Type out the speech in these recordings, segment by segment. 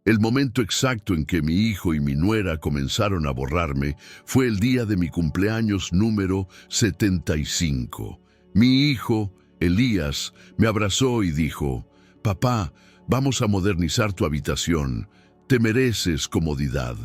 El momento exacto en que mi hijo y mi nuera comenzaron a borrarme fue el día de mi cumpleaños número 75. Mi hijo, Elías, me abrazó y dijo: «Papá, vamos a modernizar tu habitación. Te mereces comodidad».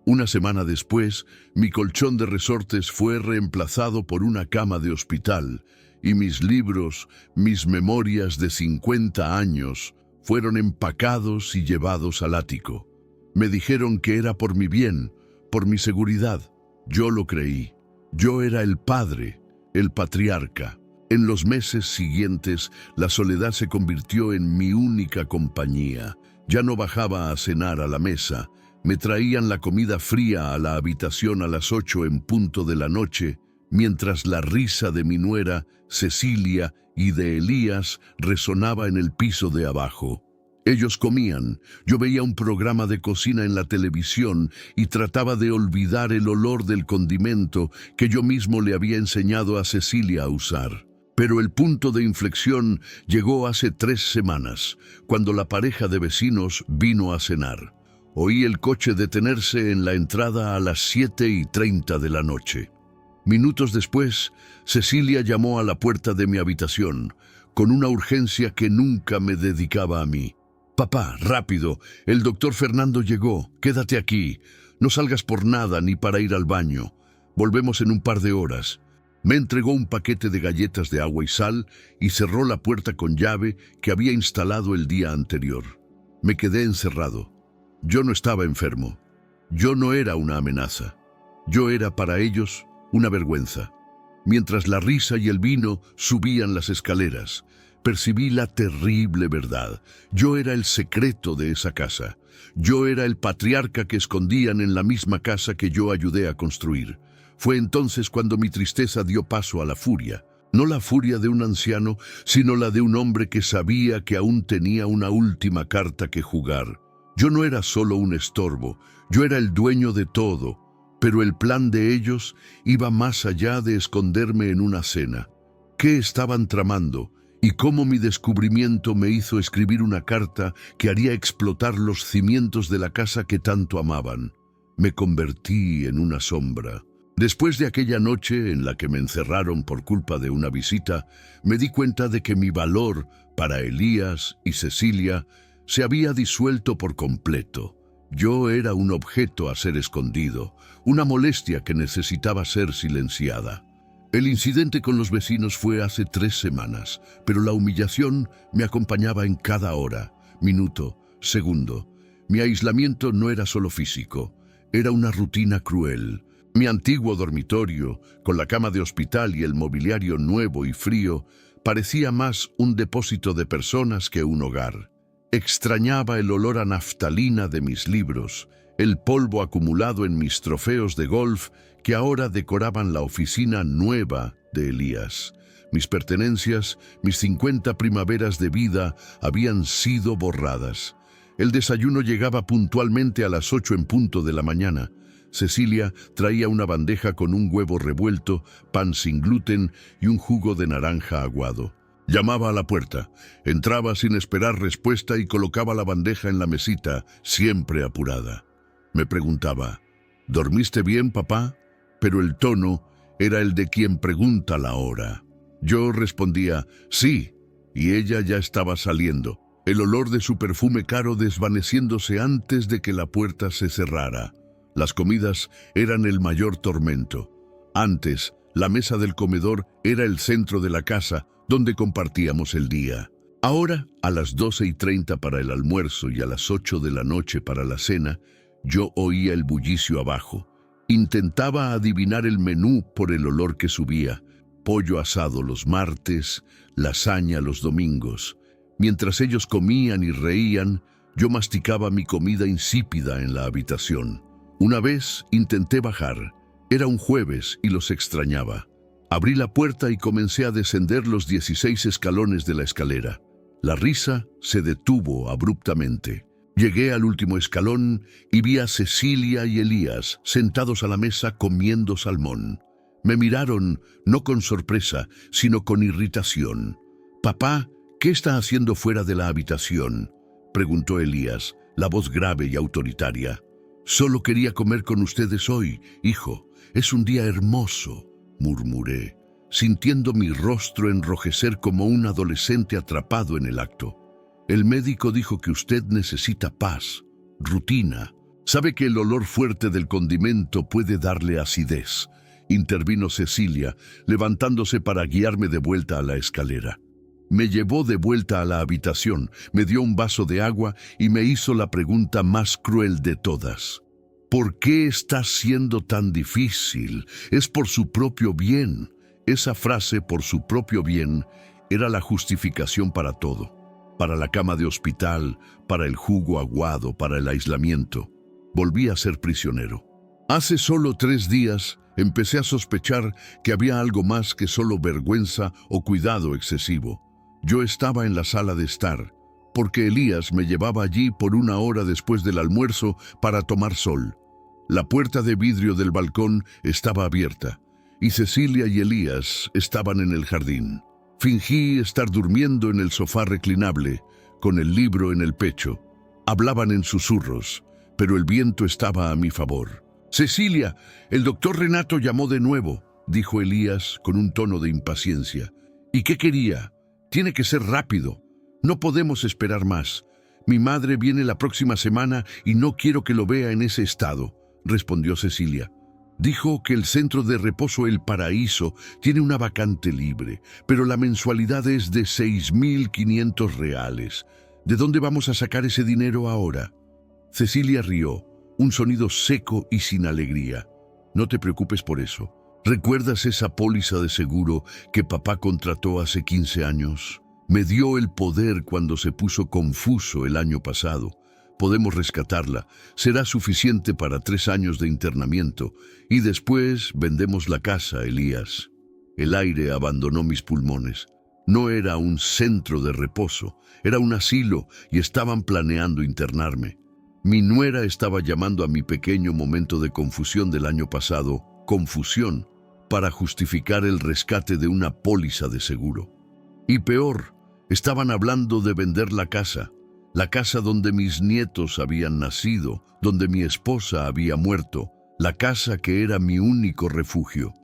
Una semana después, mi colchón de resortes fue reemplazado por una cama de hospital y mis libros, mis memorias de 50 años, fueron empacados y llevados al ático. Me dijeron que era por mi bien, por mi seguridad. Yo lo creí. Yo era el padre, el patriarca. En los meses siguientes, la soledad se convirtió en mi única compañía. Ya no bajaba a cenar a la mesa. Me traían la comida fría a la habitación a las 8 en punto de la noche, mientras la risa de mi nuera, Cecilia, y de Elías resonaba en el piso de abajo. Ellos comían, yo veía un programa de cocina en la televisión y trataba de olvidar el olor del condimento que yo mismo le había enseñado a Cecilia a usar. Pero el punto de inflexión llegó hace 3 semanas, cuando la pareja de vecinos vino a cenar. Oí el coche detenerse en la entrada a las 7:30 de la noche. Minutos después, Cecilia llamó a la puerta de mi habitación, con una urgencia que nunca me dedicaba a mí. «Papá, rápido, el doctor Fernando llegó, quédate aquí, no salgas por nada ni para ir al baño, volvemos en un par de horas». Me entregó un paquete de galletas de agua y sal y cerró la puerta con llave que había instalado el día anterior. Me quedé encerrado. Yo no estaba enfermo. Yo no era una amenaza. Yo era para ellos una vergüenza. Mientras la risa y el vino subían las escaleras, percibí la terrible verdad. Yo era el secreto de esa casa. Yo era el patriarca que escondían en la misma casa que yo ayudé a construir. Fue entonces cuando mi tristeza dio paso a la furia. No la furia de un anciano, sino la de un hombre que sabía que aún tenía una última carta que jugar. Yo no era solo un estorbo, yo era el dueño de todo, pero el plan de ellos iba más allá de esconderme en una cena. ¿Qué estaban tramando? Y cómo mi descubrimiento me hizo escribir una carta que haría explotar los cimientos de la casa que tanto amaban. Me convertí en una sombra. Después de aquella noche en la que me encerraron por culpa de una visita, me di cuenta de que mi valor para Elías y Cecilia se había disuelto por completo. Yo era un objeto a ser escondido, una molestia que necesitaba ser silenciada. El incidente con los vecinos fue hace 3 semanas, pero la humillación me acompañaba en cada hora, minuto, segundo. Mi aislamiento no era solo físico, era una rutina cruel. Mi antiguo dormitorio, con la cama de hospital y el mobiliario nuevo y frío, parecía más un depósito de personas que un hogar. Extrañaba el olor a naftalina de mis libros, el polvo acumulado en mis trofeos de golf que ahora decoraban la oficina nueva de Elías. Mis pertenencias, mis 50 primaveras de vida habían sido borradas. El desayuno llegaba puntualmente a las 8 en punto de la mañana. Cecilia traía una bandeja con un huevo revuelto, pan sin gluten y un jugo de naranja aguado. Llamaba a la puerta, entraba sin esperar respuesta y colocaba la bandeja en la mesita, siempre apurada. Me preguntaba: ¿dormiste bien, papá? Pero el tono era el de quien pregunta la hora. Yo respondía: sí, y ella ya estaba saliendo, el olor de su perfume caro desvaneciéndose antes de que la puerta se cerrara. Las comidas eran el mayor tormento. Antes, la mesa del comedor era el centro de la casa, donde compartíamos el día. Ahora, a las 12:30 para el almuerzo y a las 8 de la noche para la cena, yo oía el bullicio abajo. Intentaba adivinar el menú por el olor que subía. Pollo asado los martes, lasaña los domingos. Mientras ellos comían y reían, yo masticaba mi comida insípida en la habitación. Una vez intenté bajar. Era un jueves y los extrañaba. Abrí la puerta y comencé a descender los 16 escalones de la escalera. La risa se detuvo abruptamente. Llegué al último escalón y vi a Cecilia y Elías sentados a la mesa comiendo salmón. Me miraron no con sorpresa, sino con irritación. «Papá, ¿qué está haciendo fuera de la habitación?», preguntó Elías. la voz grave y autoritaria. «Solo quería comer con ustedes hoy, hijo. Es un día hermoso», murmuré, sintiendo mi rostro enrojecer como un adolescente atrapado en el acto. «El médico dijo que usted necesita paz, rutina. Sabe que el olor fuerte del condimento puede darle acidez», intervino Cecilia, levantándose para guiarme de vuelta a la escalera. Me llevó de vuelta a la habitación, me dio un vaso de agua y me hizo la pregunta más cruel de todas. «¿Por qué está siendo tan difícil? Es por su propio bien». Esa frase, «por su propio bien», era la justificación para todo. Para la cama de hospital, para el jugo aguado, para el aislamiento. Volví a ser prisionero. Hace solo 3 días empecé a sospechar que había algo más que solo vergüenza o cuidado excesivo. Yo estaba en la sala de estar, porque Elías me llevaba allí por 1 hora después del almuerzo para tomar sol. La puerta de vidrio del balcón estaba abierta, y Cecilia y Elías estaban en el jardín. Fingí estar durmiendo en el sofá reclinable, con el libro en el pecho. Hablaban en susurros, pero el viento estaba a mi favor. «Cecilia, el doctor Renato llamó de nuevo», dijo Elías con un tono de impaciencia. «¿Y qué quería? Tiene que ser rápido. No podemos esperar más. Mi madre viene la próxima semana y no quiero que lo vea en ese estado», respondió Cecilia. «Dijo que el centro de reposo El Paraíso tiene una vacante libre, pero la mensualidad es de 6.500 reales. ¿De dónde vamos a sacar ese dinero ahora?» Cecilia rió, un sonido seco y sin alegría. «No te preocupes por eso. ¿Recuerdas esa póliza de seguro que papá contrató hace 15 años? Me dio el poder cuando se puso confuso el año pasado. Podemos rescatarla. Será suficiente para 3 años de internamiento. Y después vendemos la casa, Elías». El aire abandonó mis pulmones. No era un centro de reposo, era un asilo y estaban planeando internarme. Mi nuera estaba llamando a mi pequeño momento de confusión del año pasado confusión, para justificar el rescate de una póliza de seguro. Y peor, estaban hablando de vender la casa donde mis nietos habían nacido, donde mi esposa había muerto, la casa que era mi único refugio.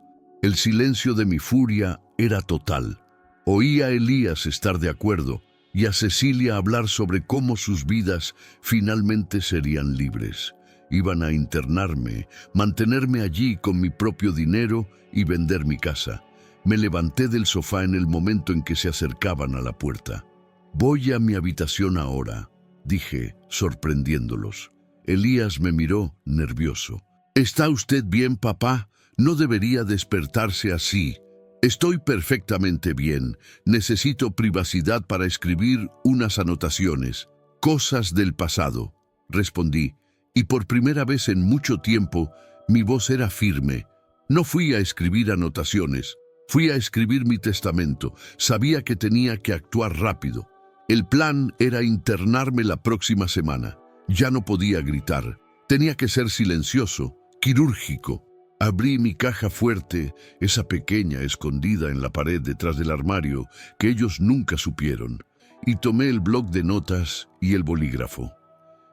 El silencio de mi furia era total. Oí a Elías estar de acuerdo y a Cecilia hablar sobre cómo sus vidas finalmente serían libres. Iban a internarme, mantenerme allí con mi propio dinero y vender mi casa. Me levanté del sofá en el momento en que se acercaban a la puerta. «Voy a mi habitación ahora», dije, sorprendiéndolos. Elías me miró, nervioso. «¿Está usted bien, papá? No debería despertarse así». «Estoy perfectamente bien. Necesito privacidad para escribir unas anotaciones. Cosas del pasado», respondí, y por primera vez en mucho tiempo mi voz era firme. No fui a escribir anotaciones, fui a escribir mi testamento. Sabía que tenía que actuar rápido. El plan era internarme la próxima semana. Ya no podía gritar. Tenía que ser silencioso, quirúrgico. Abrí mi caja fuerte, esa pequeña escondida en la pared detrás del armario que ellos nunca supieron, y tomé el bloc de notas y el bolígrafo.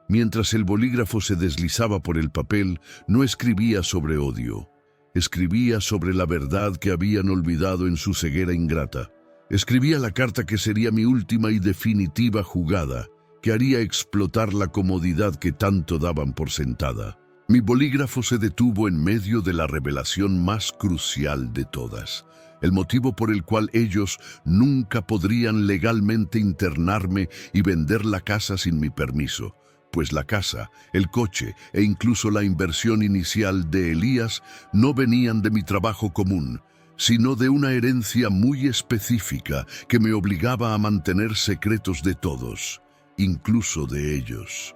Mientras el bolígrafo se deslizaba por el papel, no escribía sobre odio. Escribía sobre la verdad que habían olvidado en su ceguera ingrata. Escribía la carta que sería mi última y definitiva jugada, que haría explotar la comodidad que tanto daban por sentada. Mi bolígrafo se detuvo en medio de la revelación más crucial de todas, el motivo por el cual ellos nunca podrían legalmente internarme y vender la casa sin mi permiso, pues la casa, el coche e incluso la inversión inicial de Elías no venían de mi trabajo común, sino de una herencia muy específica que me obligaba a mantener secretos de todos, incluso de ellos.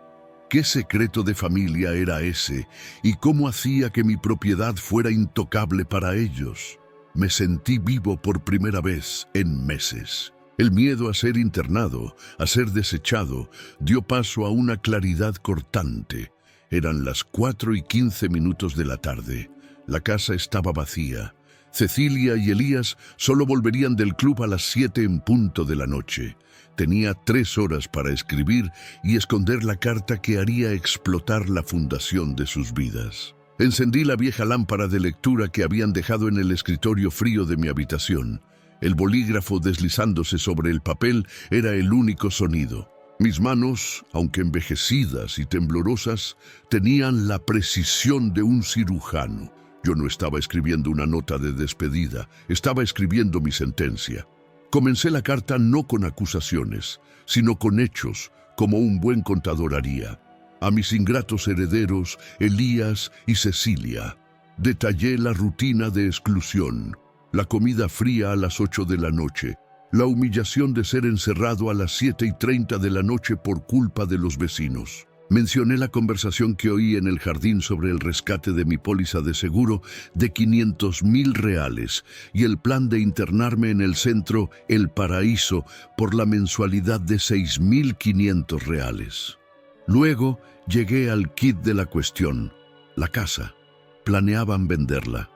¿Qué secreto de familia era ese y cómo hacía que mi propiedad fuera intocable para ellos? Me sentí vivo por primera vez en meses. El miedo a ser internado, a ser desechado, dio paso a una claridad cortante. Eran las 4:15 de la tarde. La casa estaba vacía. Cecilia y Elías solo volverían del club a las 7 en punto de la noche. Tenía 3 horas para escribir y esconder la carta que haría explotar la fundación de sus vidas. Encendí la vieja lámpara de lectura que habían dejado en el escritorio frío de mi habitación. El bolígrafo deslizándose sobre el papel era el único sonido. Mis manos, aunque envejecidas y temblorosas, tenían la precisión de un cirujano. Yo no estaba escribiendo una nota de despedida, estaba escribiendo mi sentencia. Comencé la carta no con acusaciones, sino con hechos, como un buen contador haría. A mis ingratos herederos, Elías y Cecilia, detallé la rutina de exclusión, la comida fría a las 8 de la noche, la humillación de ser encerrado a las 7:30 de la noche por culpa de los vecinos. Mencioné la conversación que oí en el jardín sobre el rescate de mi póliza de seguro de 500,000 reales y el plan de internarme en el centro El Paraíso por la mensualidad de 6,500 reales. Luego llegué al quid de la cuestión, la casa. Planeaban venderla.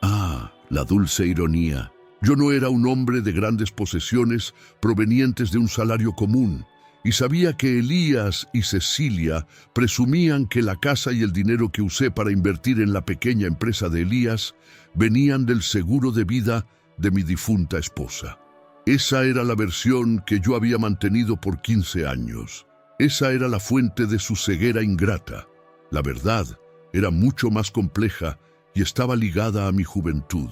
Ah, la dulce ironía. Yo no era un hombre de grandes posesiones provenientes de un salario común, y sabía que Elías y Cecilia presumían que la casa y el dinero que usé para invertir en la pequeña empresa de Elías venían del seguro de vida de mi difunta esposa. Esa era la versión que yo había mantenido por 15 años. Esa era la fuente de su ceguera ingrata. La verdad era mucho más compleja y estaba ligada a mi juventud.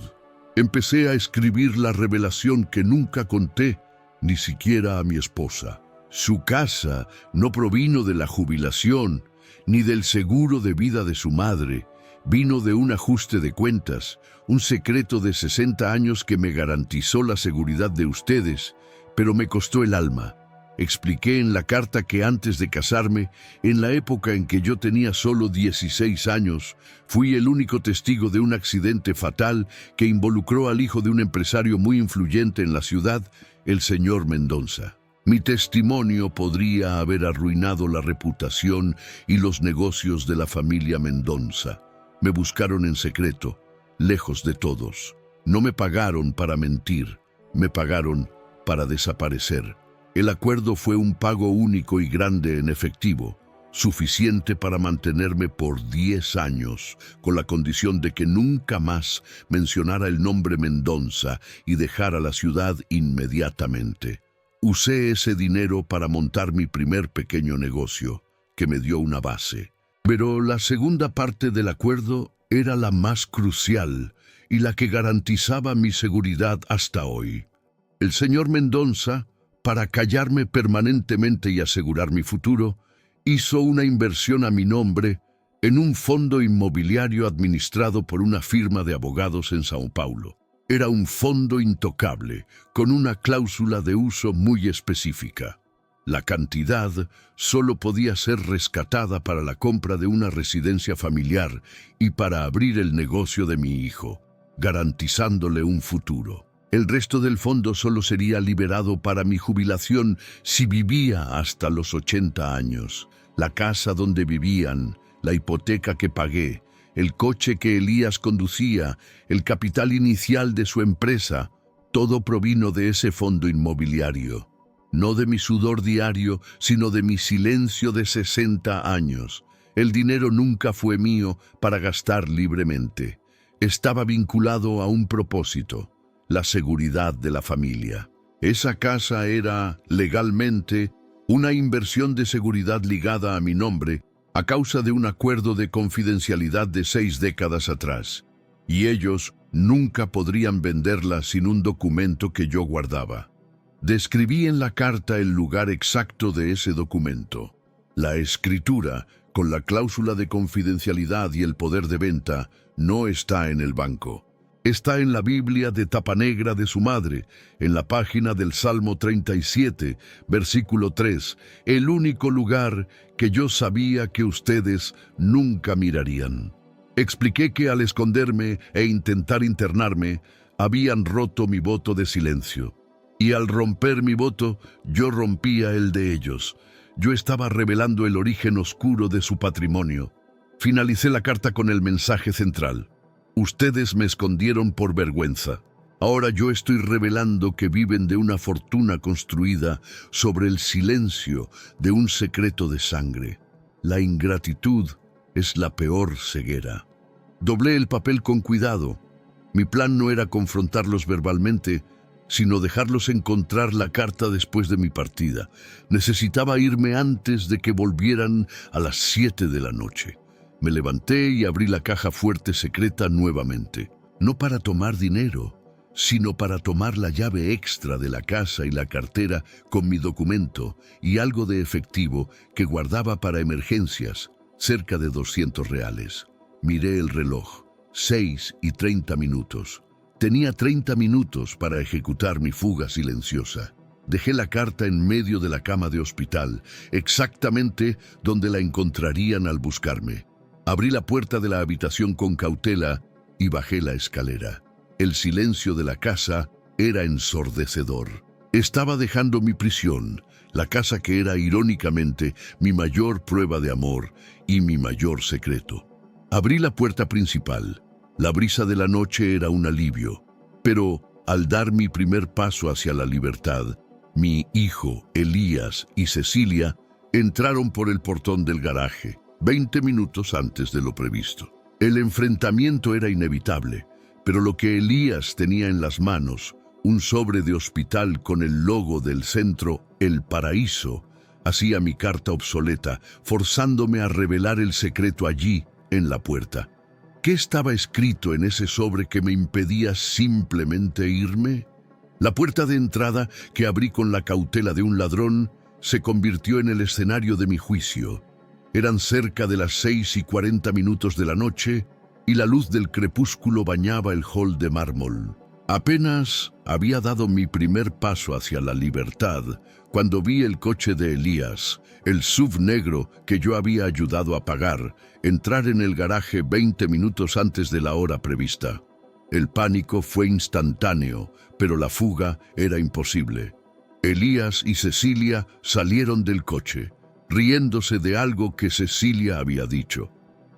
Empecé a escribir la revelación que nunca conté, ni siquiera a mi esposa. Su casa no provino de la jubilación, ni del seguro de vida de su madre. Vino de un ajuste de cuentas, un secreto de 60 años que me garantizó la seguridad de ustedes, pero me costó el alma. Expliqué en la carta que antes de casarme, en la época en que yo tenía solo 16 años, fui el único testigo de un accidente fatal que involucró al hijo de un empresario muy influyente en la ciudad, el señor Mendoza. Mi testimonio podría haber arruinado la reputación y los negocios de la familia Mendoza. Me buscaron en secreto, lejos de todos. No me pagaron para mentir, me pagaron para desaparecer. El acuerdo fue un pago único y grande en efectivo, suficiente para mantenerme por 10 años, con la condición de que nunca más mencionara el nombre Mendoza y dejara la ciudad inmediatamente. Usé ese dinero para montar mi primer pequeño negocio, que me dio una base. Pero la segunda parte del acuerdo era la más crucial y la que garantizaba mi seguridad hasta hoy. El señor Mendoza, para callarme permanentemente y asegurar mi futuro, hizo una inversión a mi nombre en un fondo inmobiliario administrado por una firma de abogados en Sao Paulo. Era un fondo intocable, con una cláusula de uso muy específica. La cantidad solo podía ser rescatada para la compra de una residencia familiar y para abrir el negocio de mi hijo, garantizándole un futuro. El resto del fondo solo sería liberado para mi jubilación si vivía hasta los 80 años. La casa donde vivían, la hipoteca que pagué, el coche que Elías conducía, el capital inicial de su empresa, todo provino de ese fondo inmobiliario. No de mi sudor diario, sino de mi silencio de 60 años. El dinero nunca fue mío para gastar libremente. Estaba vinculado a un propósito: la seguridad de la familia. Esa casa era, legalmente, una inversión de seguridad ligada a mi nombre a causa de un acuerdo de confidencialidad de 6 décadas atrás, y ellos nunca podrían venderla sin un documento que yo guardaba. Describí en la carta el lugar exacto de ese documento. La escritura, con la cláusula de confidencialidad y el poder de venta, no está en el banco. Está en la Biblia de tapa negra de su madre, en la página del Salmo 37, versículo 3, el único lugar que yo sabía que ustedes nunca mirarían. Expliqué que al esconderme e intentar internarme, habían roto mi voto de silencio. Y al romper mi voto, yo rompía el de ellos. Yo estaba revelando el origen oscuro de su patrimonio. Finalicé la carta con el mensaje central: Ustedes me escondieron por vergüenza. Ahora yo estoy revelando que viven de una fortuna construida sobre el silencio de un secreto de sangre. La ingratitud es la peor ceguera. Doblé el papel con cuidado. Mi plan no era confrontarlos verbalmente, sino dejarlos encontrar la carta después de mi partida. Necesitaba irme antes de que volvieran a las 7 de la noche. Me levanté y abrí la caja fuerte secreta nuevamente. No para tomar dinero, sino para tomar la llave extra de la casa y la cartera con mi documento y algo de efectivo que guardaba para emergencias, cerca de 200 reales. Miré el reloj, 6:30. Tenía 30 minutos para ejecutar mi fuga silenciosa. Dejé la carta en medio de la cama de hospital, exactamente donde la encontrarían al buscarme. Abrí la puerta de la habitación con cautela y bajé la escalera. El silencio de la casa era ensordecedor. Estaba dejando mi prisión, la casa que era irónicamente mi mayor prueba de amor y mi mayor secreto. Abrí la puerta principal. La brisa de la noche era un alivio, pero al dar mi primer paso hacia la libertad, mi hijo, Elías y Cecilia entraron por el portón del garaje, 20 minutos antes de lo previsto. El enfrentamiento era inevitable, pero lo que Elías tenía en las manos, un sobre de hospital con el logo del centro El Paraíso, hacía mi carta obsoleta, forzándome a revelar el secreto allí, en la puerta. ¿Qué estaba escrito en ese sobre que me impedía simplemente irme? La puerta de entrada, que abrí con la cautela de un ladrón, se convirtió en el escenario de mi juicio. Eran cerca de las 6:40 de la noche y la luz del crepúsculo bañaba el hall de mármol. Apenas había dado mi primer paso hacia la libertad cuando vi el coche de Elías, el SUV negro que yo había ayudado a pagar, entrar en el garaje 20 minutos antes de la hora prevista. El pánico fue instantáneo, pero la fuga era imposible. Elías y Cecilia salieron del coche, riéndose de algo que Cecilia había dicho.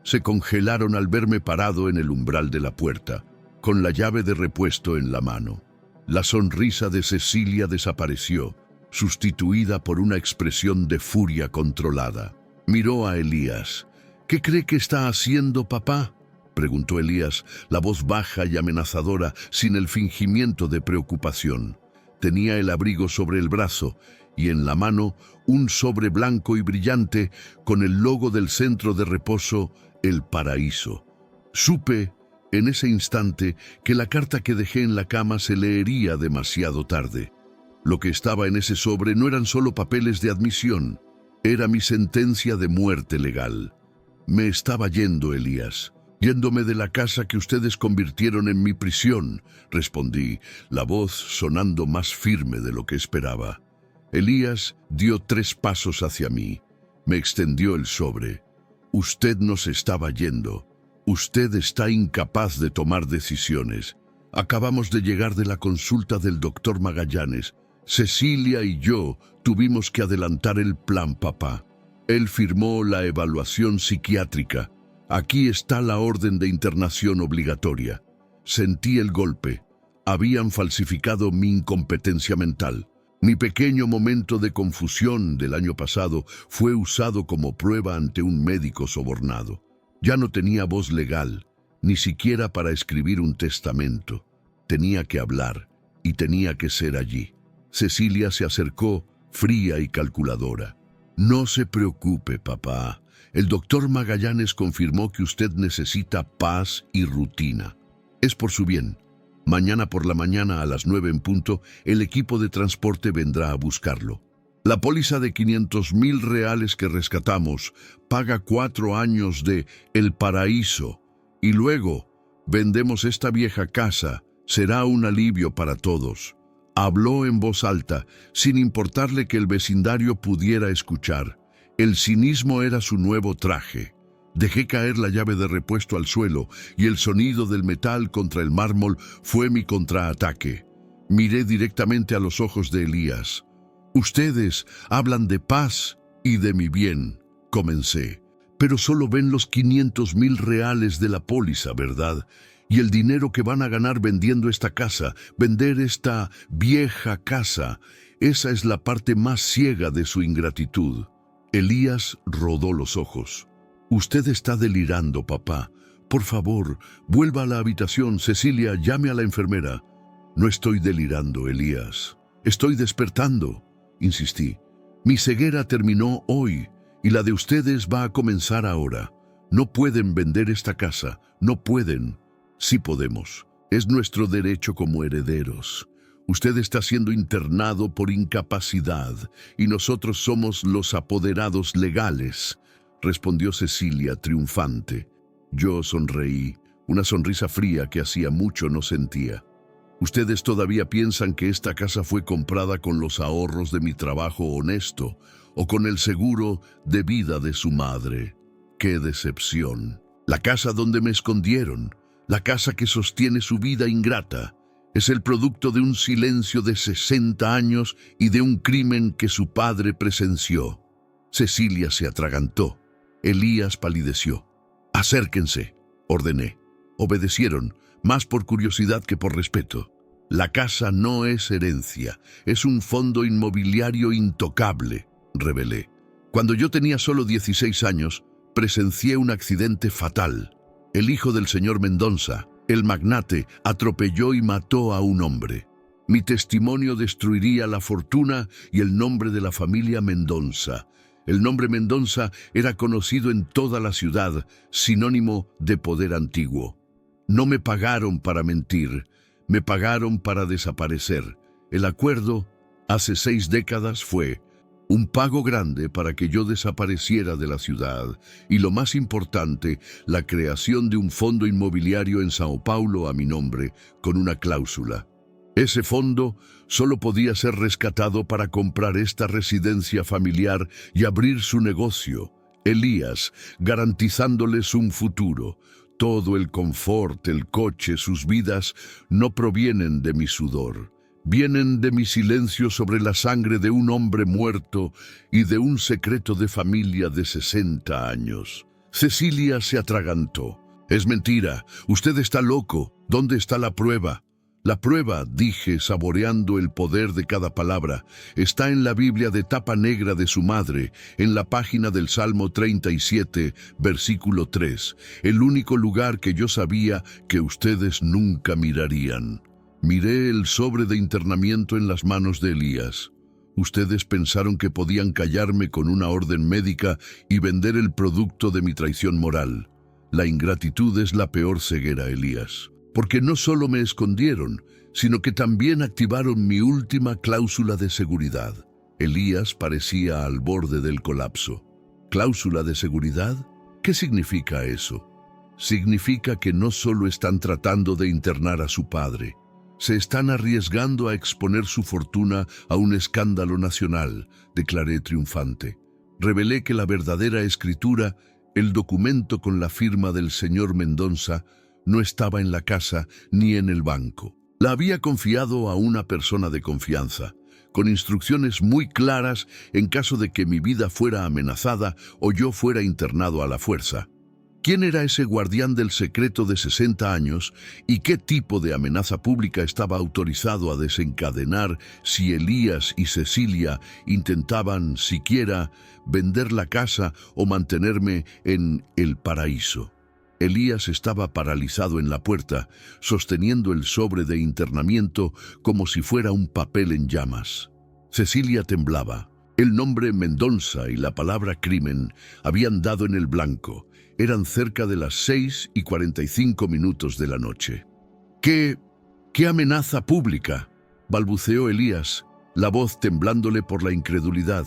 Se congelaron al verme parado en el umbral de la puerta, con la llave de repuesto en la mano. La sonrisa de Cecilia desapareció, sustituida por una expresión de furia controlada. Miró a Elías. «¿Qué cree que está haciendo, papá?», preguntó Elías, la voz baja y amenazadora, sin el fingimiento de preocupación. Tenía el abrigo sobre el brazo y en la mano un sobre blanco y brillante con el logo del centro de reposo El Paraíso. Supe en ese instante que la carta que dejé en la cama se leería demasiado tarde. Lo que estaba en ese sobre no eran solo papeles de admisión, era mi sentencia de muerte legal. Me estaba yendo, Elías, yéndome de la casa que ustedes convirtieron en mi prisión, respondí, la voz sonando más firme de lo que esperaba. Elías dio 3 pasos hacia mí. Me extendió el sobre. Usted no se estaba yendo. Usted está incapaz de tomar decisiones. Acabamos de llegar de la consulta del doctor Magallanes. Cecilia y yo tuvimos que adelantar el plan, papá. Él firmó la evaluación psiquiátrica. Aquí está la orden de internación obligatoria. Sentí el golpe. Habían falsificado mi incompetencia mental. Mi pequeño momento de confusión del año pasado fue usado como prueba ante un médico sobornado. Ya no tenía voz legal, ni siquiera para escribir un testamento. Tenía que hablar y tenía que ser allí. Cecilia se acercó, fría y calculadora. No se preocupe, papá. El doctor Magallanes confirmó que usted necesita paz y rutina. Es por su bien. Mañana por la mañana a las 9 en punto, el equipo de transporte vendrá a buscarlo. La póliza de 500,000 reales que rescatamos paga 4 años de El Paraíso y luego vendemos esta vieja casa. Será un alivio para todos. Habló en voz alta, sin importarle que el vecindario pudiera escuchar. El cinismo era su nuevo traje. Dejé caer la llave de repuesto al suelo y el sonido del metal contra el mármol fue mi contraataque. Miré directamente a los ojos de Elías. Ustedes hablan de paz y de mi bien, comencé, pero solo ven los 500,000 reales de la póliza, ¿verdad? Y el dinero que van a ganar vendiendo esta casa, vender esta vieja casa, esa es la parte más ciega de su ingratitud. Elías rodó los ojos. Usted está delirando, papá. Por favor, vuelva a la habitación. Cecilia, llame a la enfermera. No estoy delirando, Elías. Estoy despertando, insistí. Mi ceguera terminó hoy y la de ustedes va a comenzar ahora. No pueden vender esta casa, no pueden. Sí podemos. Es nuestro derecho como herederos. Usted está siendo internado por incapacidad y nosotros somos los apoderados legales, respondió Cecilia triunfante. Yo sonreí, una sonrisa fría que hacía mucho no sentía. Ustedes todavía piensan que esta casa fue comprada con los ahorros de mi trabajo honesto o con el seguro de vida de su madre. ¡Qué decepción! La casa donde me escondieron, la casa que sostiene su vida ingrata, es el producto de un silencio de 60 años y de un crimen que su padre presenció. Cecilia se atragantó. Elías palideció. «Acérquense», ordené. Obedecieron, más por curiosidad que por respeto. La casa no es herencia, es un fondo inmobiliario intocable, revelé. Cuando yo tenía solo 16 años, presencié un accidente fatal. El hijo del señor Mendoza, el magnate, atropelló y mató a un hombre. Mi testimonio destruiría la fortuna y el nombre de la familia Mendoza. El nombre Mendoza era conocido en toda la ciudad, sinónimo de poder antiguo. No me pagaron para mentir, me pagaron para desaparecer. El acuerdo, hace 6 décadas, fue un pago grande para que yo desapareciera de la ciudad y, lo más importante, la creación de un fondo inmobiliario en Sao Paulo a mi nombre, con una cláusula. Ese fondo solo podía ser rescatado para comprar esta residencia familiar y abrir su negocio, Elías, garantizándoles un futuro. Todo el confort, el coche, sus vidas, no provienen de mi sudor. Vienen de mi silencio sobre la sangre de un hombre muerto y de un secreto de familia de 60 años. Cecilia se atragantó. «Es mentira. Usted está loco. ¿Dónde está la prueba?» «La prueba», dije, saboreando el poder de cada palabra, «está en la Biblia de tapa negra de su madre, en la página del Salmo 37, versículo 3, el único lugar que yo sabía que ustedes nunca mirarían». Miré el sobre de internamiento en las manos de Elías. Ustedes pensaron que podían callarme con una orden médica y vender el producto de mi traición moral. La ingratitud es la peor ceguera, Elías. Porque no solo me escondieron, sino que también activaron mi última cláusula de seguridad. Elías parecía al borde del colapso. ¿Cláusula de seguridad? ¿Qué significa eso? Significa que no solo están tratando de internar a su padre, se están arriesgando a exponer su fortuna a un escándalo nacional, declaré triunfante. Revelé que la verdadera escritura, el documento con la firma del señor Mendoza, no estaba en la casa ni en el banco. La había confiado a una persona de confianza, con instrucciones muy claras en caso de que mi vida fuera amenazada o yo fuera internado a la fuerza. ¿Quién era ese guardián del secreto de 60 años y qué tipo de amenaza pública estaba autorizado a desencadenar si Elías y Cecilia intentaban siquiera vender la casa o mantenerme en el paraíso? Elías estaba paralizado en la puerta, sosteniendo el sobre de internamiento como si fuera un papel en llamas. Cecilia temblaba. El nombre Mendoza y la palabra crimen habían dado en el blanco. Eran cerca de las 6:45 de la noche. ¿Qué amenaza pública?», balbuceó Elías, la voz temblándole por la incredulidad.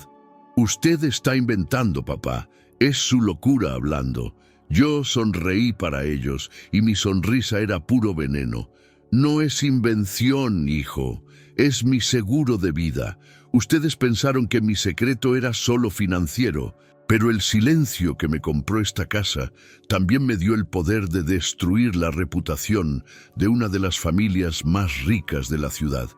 «Usted está inventando, papá. Es su locura hablando». Yo sonreí para ellos y mi sonrisa era puro veneno. «No es invención, hijo. Es mi seguro de vida. Ustedes pensaron que mi secreto era solo financiero. Pero el silencio que me compró esta casa también me dio el poder de destruir la reputación de una de las familias más ricas de la ciudad.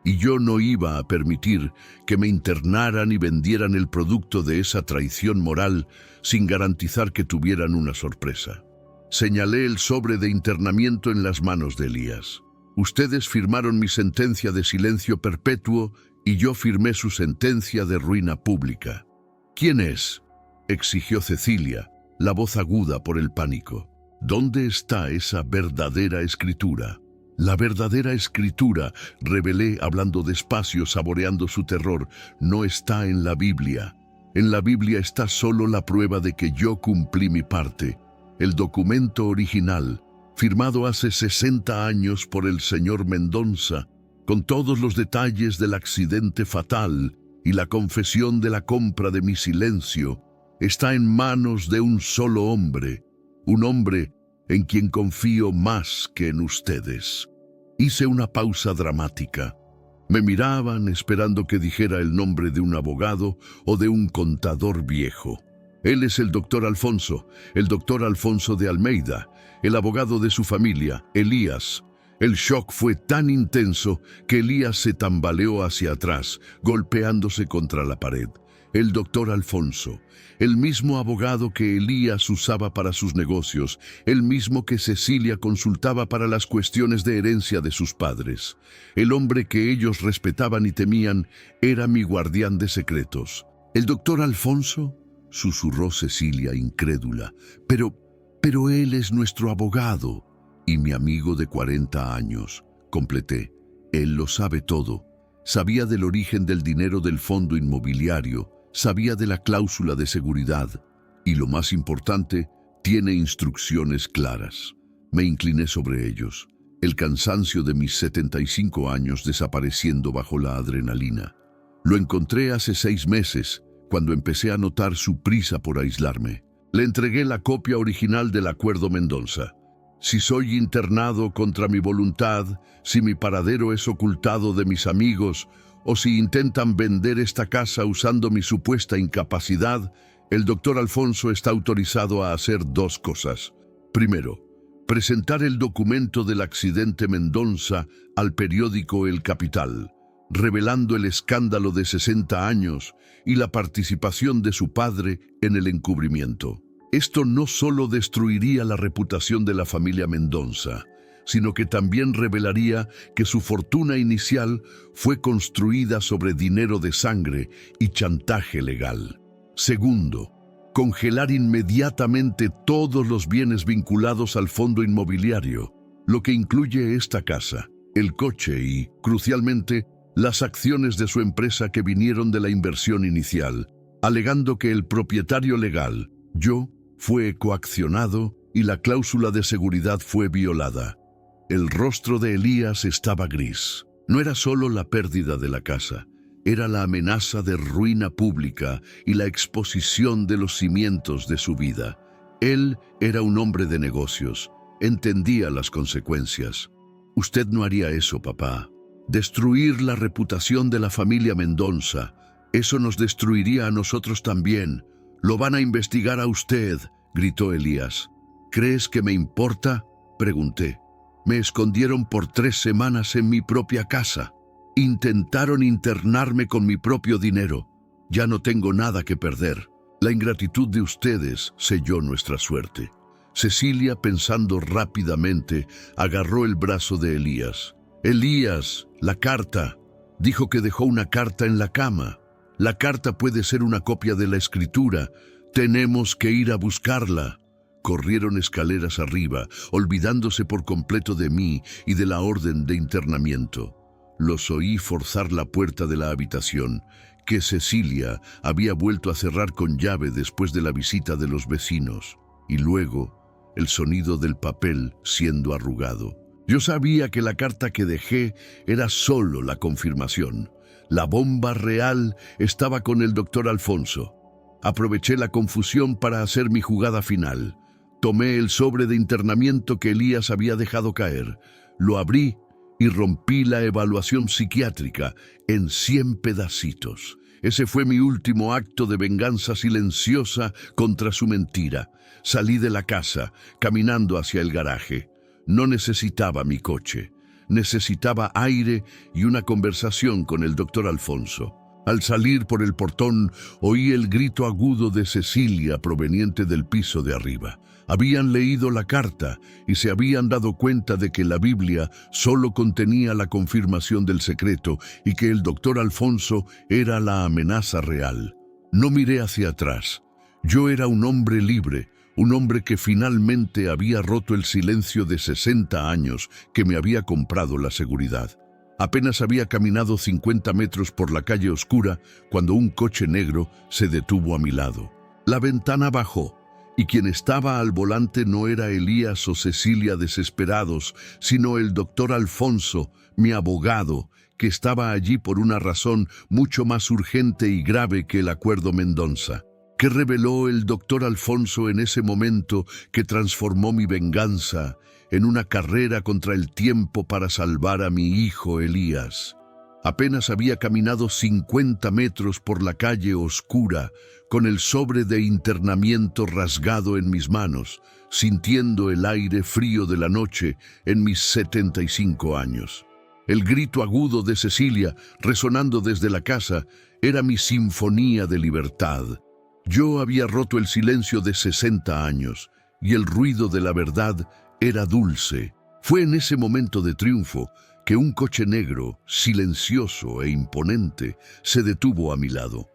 Y yo no iba a permitir que me internaran y vendieran el producto de esa traición moral sin garantizar que tuvieran una sorpresa. Señalé el sobre de internamiento en las manos de Elías. Ustedes firmaron mi sentencia de silencio perpetuo y yo firmé su sentencia de ruina pública. ¿Quién es?, exigió Cecilia, la voz aguda por el pánico. ¿Dónde está esa verdadera escritura? La verdadera escritura, revelé hablando despacio, saboreando su terror, no está en la Biblia. En la Biblia está solo la prueba de que yo cumplí mi parte. El documento original, firmado hace 60 años por el señor Mendoza, con todos los detalles del accidente fatal y la confesión de la compra de mi silencio, está en manos de un solo hombre, un hombre en quien confío más que en ustedes. Hice una pausa dramática. Me miraban esperando que dijera el nombre de un abogado o de un contador viejo. Él es el doctor Alfonso de Almeida, el abogado de su familia, Elías. El shock fue tan intenso que Elías se tambaleó hacia atrás, golpeándose contra la pared. El doctor Alfonso, el mismo abogado que Elías usaba para sus negocios, el mismo que Cecilia consultaba para las cuestiones de herencia de sus padres. El hombre que ellos respetaban y temían era mi guardián de secretos. ¿El doctor Alfonso?, susurró Cecilia incrédula. Pero él es nuestro abogado y mi amigo de 40 años, completé. Él lo sabe todo. Sabía del origen del dinero del fondo inmobiliario, sabía de la cláusula de seguridad y, lo más importante, tiene instrucciones claras. Me incliné sobre ellos, el cansancio de mis 75 años desapareciendo bajo la adrenalina. Lo encontré hace 6 meses, cuando empecé a notar su prisa por aislarme. Le entregué la copia original del acuerdo Mendoza. Si soy internado contra mi voluntad, si mi paradero es ocultado de mis amigos, o si intentan vender esta casa usando mi supuesta incapacidad, el doctor Alfonso está autorizado a hacer 2 cosas. Primero, presentar el documento del accidente Mendoza al periódico El Capital, revelando el escándalo de 60 años y la participación de su padre en el encubrimiento. Esto no solo destruiría la reputación de la familia Mendoza, sino que también revelaría que su fortuna inicial fue construida sobre dinero de sangre y chantaje legal. Segundo, congelar inmediatamente todos los bienes vinculados al fondo inmobiliario, lo que incluye esta casa, el coche y, crucialmente, las acciones de su empresa que vinieron de la inversión inicial, alegando que el propietario legal, yo, fue coaccionado y la cláusula de seguridad fue violada. El rostro de Elías estaba gris. No era solo la pérdida de la casa, era la amenaza de ruina pública y la exposición de los cimientos de su vida. Él era un hombre de negocios, entendía las consecuencias. Usted no haría eso, papá. Destruir la reputación de la familia Mendoza, eso nos destruiría a nosotros también. «Lo van a investigar a usted», gritó Elías. «¿Crees que me importa?», pregunté. «Me escondieron por 3 semanas en mi propia casa. Intentaron internarme con mi propio dinero. Ya no tengo nada que perder. La ingratitud de ustedes selló nuestra suerte». Cecilia, pensando rápidamente, agarró el brazo de Elías. «Elías, la carta». Dijo que dejó una carta en la cama. «La carta puede ser una copia de la escritura. Tenemos que ir a buscarla». Corrieron escaleras arriba, olvidándose por completo de mí y de la orden de internamiento. Los oí forzar la puerta de la habitación, que Cecilia había vuelto a cerrar con llave después de la visita de los vecinos, y luego el sonido del papel siendo arrugado. Yo sabía que la carta que dejé era solo la confirmación. La bomba real estaba con el doctor Alfonso. Aproveché la confusión para hacer mi jugada final. Tomé el sobre de internamiento que Elías había dejado caer. Lo abrí y rompí la evaluación psiquiátrica en 100 pedacitos. Ese fue mi último acto de venganza silenciosa contra su mentira. Salí de la casa, caminando hacia el garaje. No necesitaba mi coche. Necesitaba aire y una conversación con el doctor Alfonso. Al salir por el portón, oí el grito agudo de Cecilia proveniente del piso de arriba. Habían leído la carta y se habían dado cuenta de que la Biblia solo contenía la confirmación del secreto y que el doctor Alfonso era la amenaza real. No miré hacia atrás. Yo era un hombre libre, un hombre que finalmente había roto el silencio de 60 años que me había comprado la seguridad. Apenas había caminado 50 metros por la calle oscura cuando un coche negro se detuvo a mi lado. La ventana bajó y quien estaba al volante no era Elías o Cecilia desesperados, sino el doctor Alfonso, mi abogado, que estaba allí por una razón mucho más urgente y grave que el acuerdo Mendoza. ¿Qué reveló el doctor Alfonso en ese momento que transformó mi venganza en una carrera contra el tiempo para salvar a mi hijo Elías? Apenas había caminado 50 metros por la calle oscura, con el sobre de internamiento rasgado en mis manos, sintiendo el aire frío de la noche en mis 75 años. El grito agudo de Cecilia, resonando desde la casa, era mi sinfonía de libertad. Yo había roto el silencio de 60 años, y el ruido de la verdad era dulce. Fue en ese momento de triunfo que un coche negro, silencioso e imponente, se detuvo a mi lado.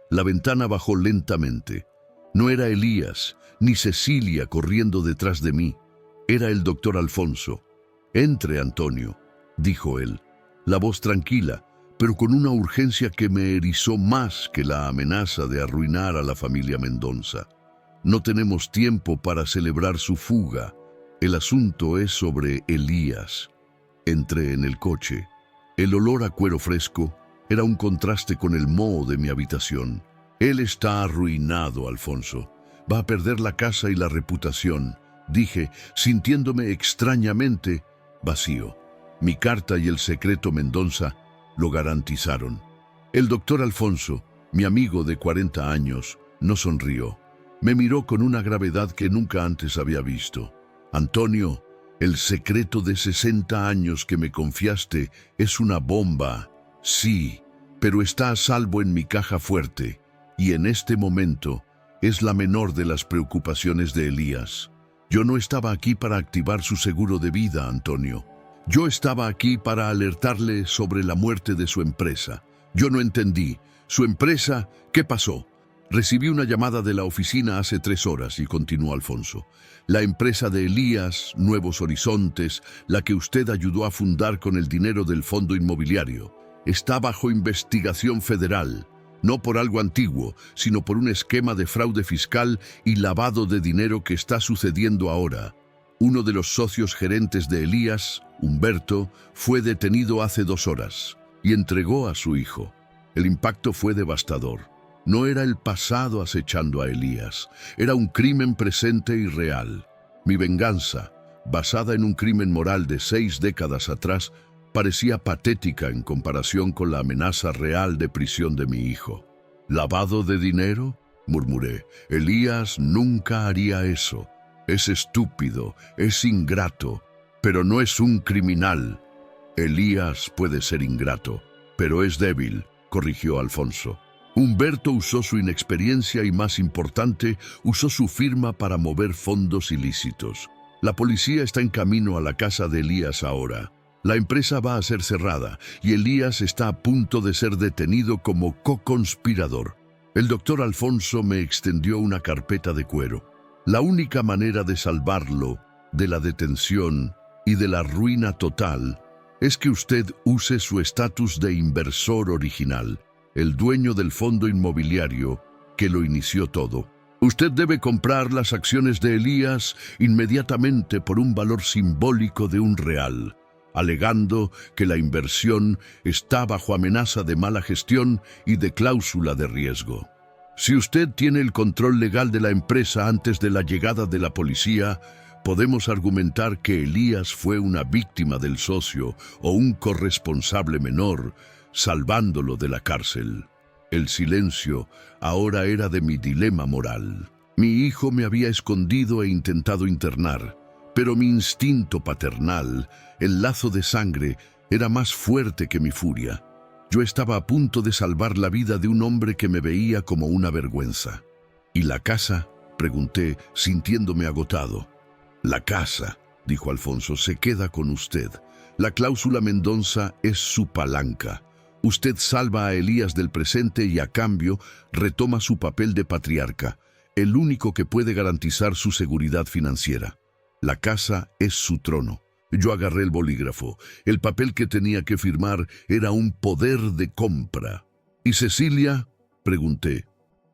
La ventana bajó lentamente. No era Elías, ni Cecilia corriendo detrás de mí. Era el doctor Alfonso. «Entre, Antonio», dijo él, la voz tranquila, pero con una urgencia que me erizó más que la amenaza de arruinar a la familia Mendoza. «No tenemos tiempo para celebrar su fuga. El asunto es sobre Elías». Entré en el coche. El olor a cuero fresco era un contraste con el moho de mi habitación. «Él está arruinado, Alfonso. Va a perder la casa y la reputación», dije, sintiéndome extrañamente vacío. Mi carta y el secreto Mendoza lo garantizaron. El doctor Alfonso, mi amigo de 40 años, no sonrió. Me miró con una gravedad que nunca antes había visto. «Antonio, el secreto de 60 años que me confiaste es una bomba. Sí, pero está a salvo en mi caja fuerte, y en este momento es la menor de las preocupaciones de Elías. Yo no estaba aquí para activar su seguro de vida, Antonio. Yo estaba aquí para alertarle sobre la muerte de su empresa. Yo no entendí. ¿Su empresa? ¿Qué pasó?» «Recibí una llamada de la oficina hace 3 horas», y continuó Alfonso. «La empresa de Elías, Nuevos Horizontes, la que usted ayudó a fundar con el dinero del fondo inmobiliario, está bajo investigación federal, no por algo antiguo, sino por un esquema de fraude fiscal y lavado de dinero que está sucediendo ahora. Uno de los socios gerentes de Elías, Humberto, fue detenido hace 2 horas y entregó a su hijo. El impacto fue devastador. No era el pasado acechando a Elías, era un crimen presente y real. Mi venganza, basada en un crimen moral de 6 décadas atrás, parecía patética en comparación con la amenaza real de prisión de mi hijo. «¿Lavado de dinero?», murmuré. «Elías nunca haría eso. Es estúpido, es ingrato, pero no es un criminal». «Elías puede ser ingrato, pero es débil», corrigió Alfonso. «Humberto usó su inexperiencia y, más importante, usó su firma para mover fondos ilícitos. La policía está en camino a la casa de Elías ahora. La empresa va a ser cerrada y Elías está a punto de ser detenido como co-conspirador». El doctor Alfonso me extendió una carpeta de cuero. «La única manera de salvarlo de la detención y de la ruina total es que usted use su estatus de inversor original, el dueño del fondo inmobiliario que lo inició todo. Usted debe comprar las acciones de Elías inmediatamente por un valor simbólico de $1, alegando que la inversión está bajo amenaza de mala gestión y de cláusula de riesgo. Si usted tiene el control legal de la empresa antes de la llegada de la policía, podemos argumentar que Elías fue una víctima del socio o un corresponsable menor, salvándolo de la cárcel. El silencio ahora era de mi dilema moral. Mi hijo me había escondido e intentado internar, pero mi instinto paternal, el lazo de sangre, era más fuerte que mi furia. Yo estaba a punto de salvar la vida de un hombre que me veía como una vergüenza. Y la casa Pregunté, sintiéndome agotado. La casa, dijo Alfonso, se queda con usted. La cláusula Mendoza es su palanca. Usted salva a Elías del presente y a cambio retoma su papel de patriarca, el único que puede garantizar su seguridad financiera. La casa es su trono. Yo agarré el bolígrafo. El papel que tenía que firmar era un poder de compra. ¿Y Cecilia?, pregunté.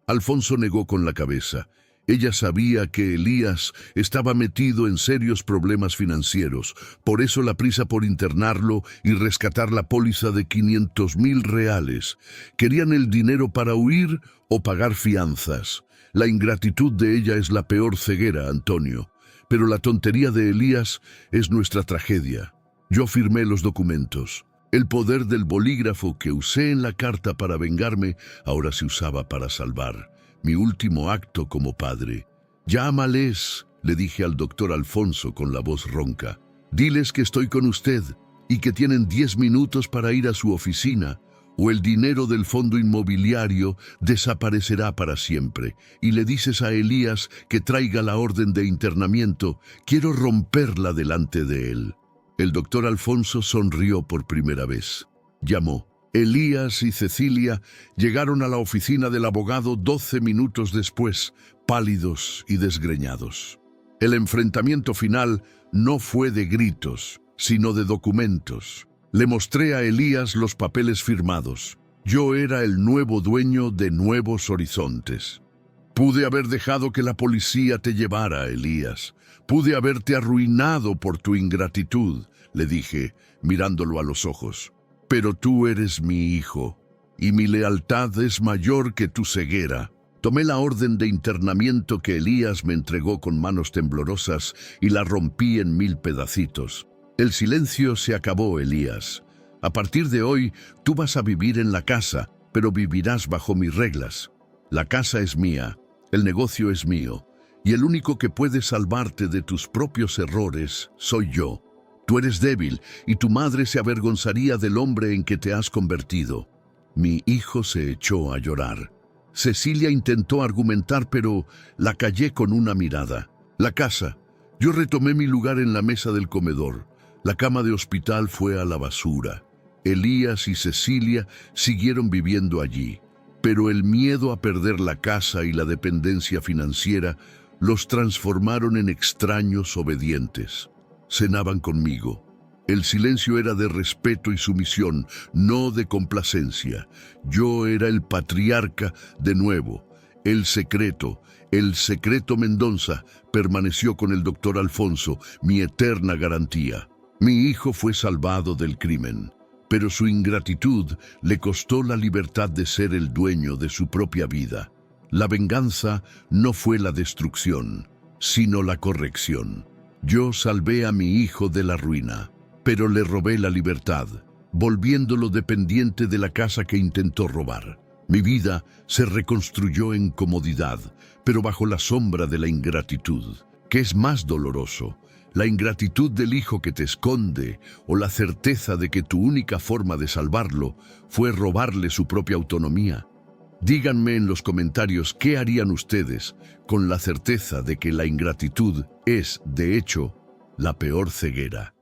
Alfonso negó con la cabeza. Ella sabía que Elías estaba metido en serios problemas financieros, por eso la prisa por internarlo y rescatar la póliza de 500,000 reales. Querían el dinero para huir o pagar fianzas. La ingratitud de ella es la peor ceguera, Antonio, pero la tontería de Elías es nuestra tragedia. Yo firmé los documentos. El poder del bolígrafo que usé en la carta para vengarme ahora se usaba para salvar mi último acto como padre. Llámales, le dije al doctor Alfonso con la voz ronca. Diles que estoy con usted y que tienen 10 minutos para ir a su oficina, o el dinero del fondo inmobiliario desaparecerá para siempre. Y le dices a Elías que traiga la orden de internamiento. Quiero romperla delante de él. El doctor Alfonso sonrió por primera vez. Llamó. Elías y Cecilia llegaron a la oficina del abogado 12 minutos después, pálidos y desgreñados. El enfrentamiento final no fue de gritos, sino de documentos. Le mostré a Elías los papeles firmados. Yo era el nuevo dueño de Nuevos Horizontes. Pude haber dejado que la policía te llevara, Elías. Pude haberte arruinado por tu ingratitud, le dije, mirándolo a los ojos. Pero tú eres mi hijo, y mi lealtad es mayor que tu ceguera. Tomé la orden de internamiento que Elías me entregó con manos temblorosas y la rompí en 1000 pedacitos. El silencio se acabó, Elías. A partir de hoy, tú vas a vivir en la casa, pero vivirás bajo mis reglas. La casa es mía, el negocio es mío, y el único que puede salvarte de tus propios errores soy yo. Tú eres débil y tu madre se avergonzaría del hombre en que te has convertido. Mi hijo se echó a llorar. Cecilia intentó argumentar, pero la callé con una mirada. La casa. Yo retomé mi lugar en la mesa del comedor. La cama de hospital fue a la basura. Elías y Cecilia siguieron viviendo allí, pero el miedo a perder la casa y la dependencia financiera los transformaron en extraños obedientes. Cenaban conmigo. El silencio era de respeto y sumisión, no de complacencia. Yo era el patriarca de nuevo. El secreto Mendoza permaneció con el doctor Alfonso, mi eterna garantía. Mi hijo fue salvado del crimen, pero su ingratitud le costó la libertad de ser el dueño de su propia vida. La venganza no fue la destrucción, sino la corrección. Yo salvé a mi hijo de la ruina, pero le robé la libertad, volviéndolo dependiente de la casa que intentó robar. Mi vida se reconstruyó en comodidad, pero bajo la sombra de la ingratitud. ¿Qué es más doloroso? ¿La ingratitud del hijo que te esconde o la certeza de que tu única forma de salvarlo fue robarle su propia autonomía? Díganme en los comentarios qué harían ustedes con la certeza de que la ingratitud es, de hecho, la peor ceguera.